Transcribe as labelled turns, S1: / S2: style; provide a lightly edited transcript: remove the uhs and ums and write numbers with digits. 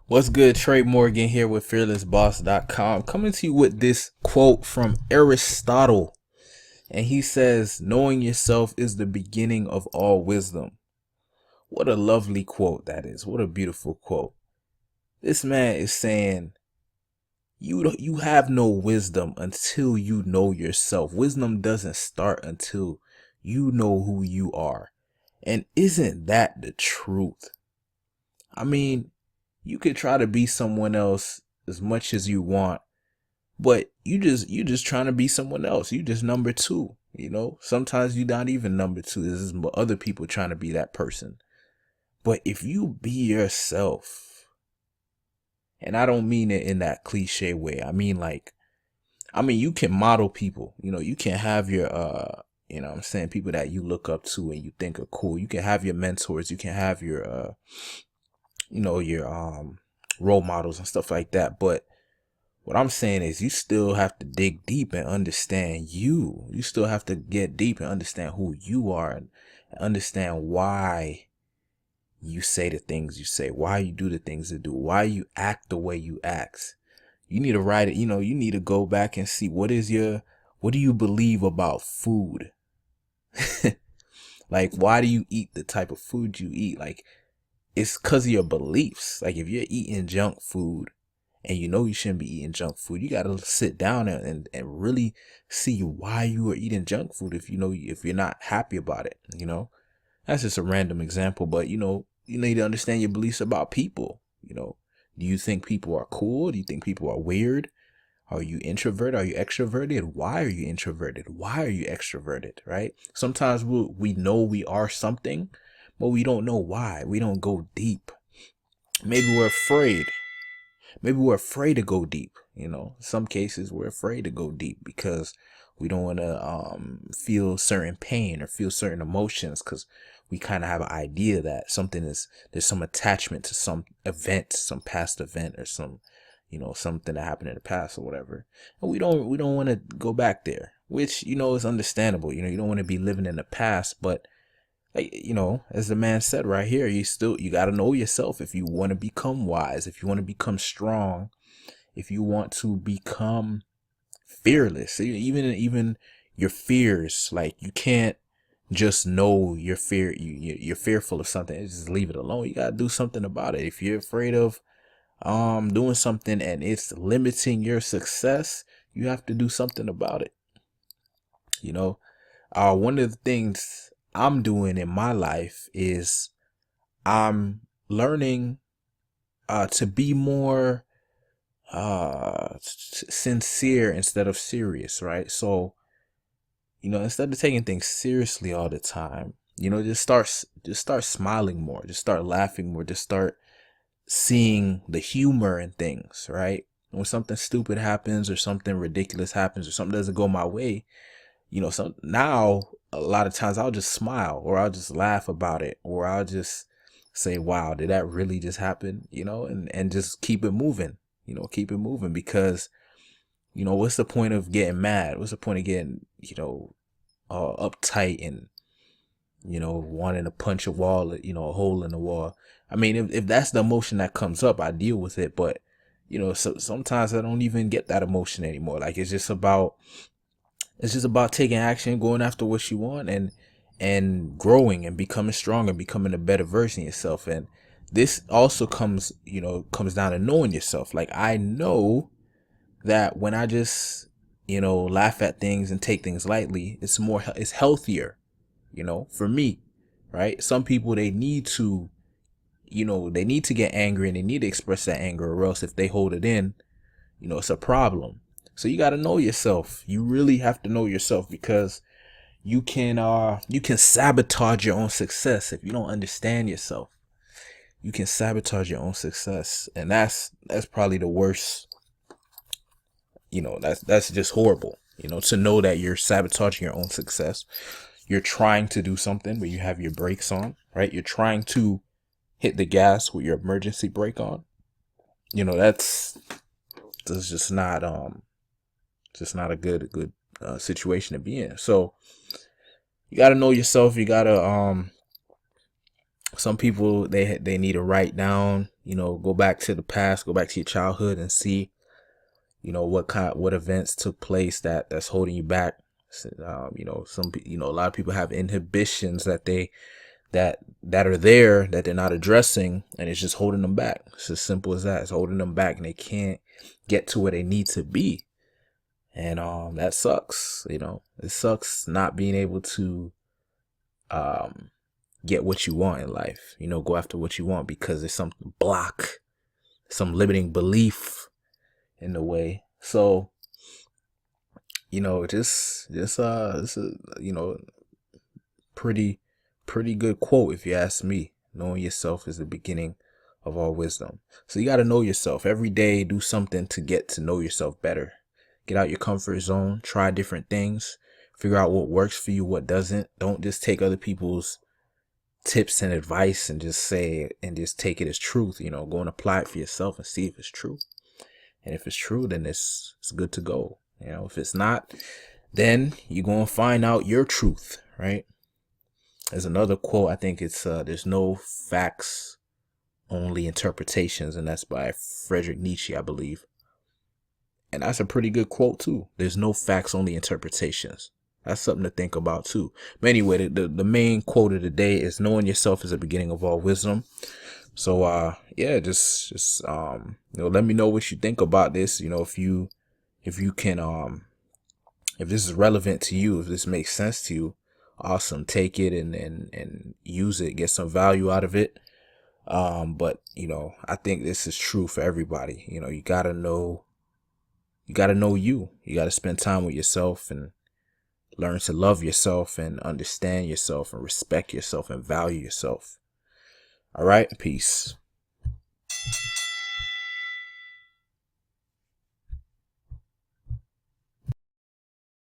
S1: What's good? Trey Morgan here with fearlessboss.com, coming to you with this quote from Aristotle. And he says, "Knowing yourself is the beginning of all wisdom." What a lovely quote that is. What a beautiful quote. This man is saying you have no wisdom until you know yourself. Wisdom doesn't start until you know who you are. And isn't that the truth? I mean, you could try to be someone else as much as you want, but you just trying to be someone else. You just number two. Sometimes you're not even number two. This is other people trying to be that person. But if you be yourself, and I don't mean it in that cliche way. I mean you can model people. You can have your what I'm saying, people that you look up to and you think are cool. You can have your mentors. You can have your your role models and stuff like that. But what I'm saying is you still have to dig deep and understand you. You still have to get deep and understand who you are and understand why you say the things you say, why you do the things you do, why you act the way you act. You need to write it, you need to go back and see what do you believe about food? Like, why do you eat the type of food you eat? Like, it's because of your beliefs. Like, if you're eating junk food and you know you shouldn't be eating junk food, you got to sit down and really see why you are eating junk food if you're not happy about it. That's just a random example, but you need to understand your beliefs about people. Do you think people are cool? Do you think people are weird? Are you introverted? Are you extroverted? Why are you introverted? Why are you extroverted? Right? Sometimes we know we are something, but we don't know why. We don't go deep. Maybe we're afraid. Maybe we're afraid to go deep. Some cases we're afraid to go deep because we don't want to feel certain pain or feel certain emotions, because we kind of have an idea that there's some attachment to some event, some past event, or something that happened in the past or whatever. And we don't want to go back there, which is understandable. You don't want to be living in the past, but like, as the man said right here, you got to know yourself if you want to become wise, if you want to become strong, if you want to become fearless. Even your fears, like, you can't just know you're fearful of something and just leave it alone. You got to do something about it. If you're afraid of doing something and it's limiting your success, you have to do something about it. One of the things I'm doing in my life is I'm learning to be more sincere instead of serious, right? So, instead of taking things seriously all the time, just start smiling more, just start laughing more, just start seeing the humor in things, right? When something stupid happens or something ridiculous happens or something doesn't go my way, now a lot of times I'll just smile or I'll just laugh about it, or I'll just say, wow, did that really just happen? And just keep it moving, because what's the point of getting mad? What's the point of getting, uptight and, wanting to punch a wall, a hole in the wall? I mean, if that's the emotion that comes up, I deal with it. But, sometimes I don't even get that emotion anymore. Like, it's just about taking action, going after what you want, and growing and becoming stronger, becoming a better version of yourself. And this also comes down to knowing yourself. Like, I know that when I just, laugh at things and take things lightly, it's healthier, for me, right? Some people, they need to get angry and they need to express that anger, or else if they hold it in, it's a problem. So you got to know yourself. You really have to know yourself, because you can sabotage your own success if you don't understand yourself. You can sabotage your own success, and that's probably the worst. That's just horrible. To know that you're sabotaging your own success. You're trying to do something, but you have your brakes on, right? You're trying to hit the gas with your emergency brake on. That's just not a good situation to be in. So you got to know yourself. You got to some people, they need to write down, go back to the past, go back to your childhood and see, what events took place that's holding you back. A lot of people have inhibitions that are there that they're not addressing, and it's just holding them back. It's as simple as that. It's holding them back, and they can't get to where they need to be. And that sucks. It sucks not being able to get what you want in life. Go after what you want because there's some block, some limiting belief in the way. So, this is pretty good quote, if you ask me. Knowing yourself is the beginning of all wisdom. So you got to know yourself every day. Do something to get to know yourself better. Get out your comfort zone, try different things, figure out what works for you, what doesn't. Don't just take other people's tips and advice and just take it as truth. Go and apply it for yourself and see if it's true. And if it's true, then it's good to go. If it's not, then you're going to find out your truth, right? There's another quote. I think it's there's no facts, only interpretations, and that's by Friedrich Nietzsche, I believe. And that's a pretty good quote too. There's no facts, only interpretations. That's something to think about too. But anyway, the main quote of the day is knowing yourself is the beginning of all wisdom. So just let me know what you think about this. If you can if this is relevant to you, if this makes sense to you, awesome. Take it and use it, get some value out of it. But I think this is true for everybody. You gotta know you. You gotta spend time with yourself and learn to love yourself and understand yourself and respect yourself and value yourself. All right, peace.